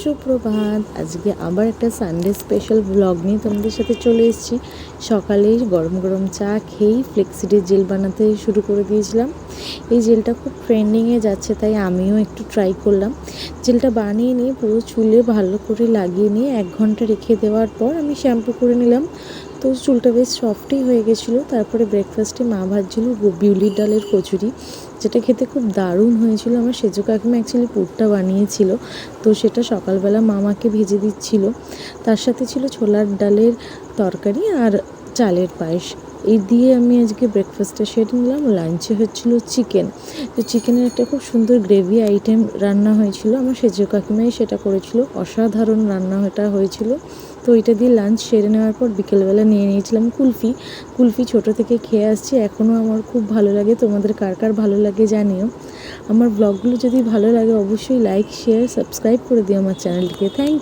সুপ্রভাত। আজকে আবার একটা সানডে স্পেশাল ব্লগ নিয়ে তোমাদের সাথে চলে এসেছি। সকালেই গরম গরম চা খেয়েই ফ্লেক্সিডের জেল বানাতে শুরু করে দিয়েছিলাম। এই জেলটা খুব ট্রেন্ডিংয়ে যাচ্ছে, তাই আমিও একটু ট্রাই করলাম। জেলটা বানিয়ে নিয়ে পুরো চুলে ভালো করে লাগিয়ে নিয়ে 1 ঘন্টা রেখে দেওয়ার পর আমি শ্যাম্পু করে নিলাম। তো চুলটা বেশ সফটই হয়ে গেছিলো। তারপরে ব্রেকফাস্টে মা ভাজছিল বিউলির ডালের কচুরি, যেটা খেতে খুব দারুণ হয়েছিল। আমার সেজো কাকিমা অ্যাকচুয়ালি পুরটা বানিয়েছিল, তো সেটা সকালবেলা মামাকে ভেজে দিচ্ছিল। তার সাথে ছিল ছোলার ডালের তরকারি আর চালের পায়েস। এই দিয়ে আমি আজকে ব্রেকফাস্টটা সেরে নিলাম। লাঞ্চে হচ্ছিল চিকেন। তো চিকেনের একটা খুব সুন্দর গ্রেভি আইটেম রান্না হয়েছিল, আমার সেজো কাকিমাই সেটা করেছিল। অসাধারণ রান্না এটা হয়েছিল। তো এটা দিয়ে লাঞ্চ সেরে নেওয়ার পর বিকেলবেলা নিয়ে নিয়েছিলাম কুলফি ছোটো থেকে খেয়ে আসছি, এখনও আমার খুব ভালো লাগে। তোমাদের কার কার ভালো লাগে জানিও। আমার ব্লগগুলো যদি ভালো লাগে অবশ্যই লাইক শেয়ার সাবস্ক্রাইব করে দিও আমার চ্যানেলটিকে। Thank you.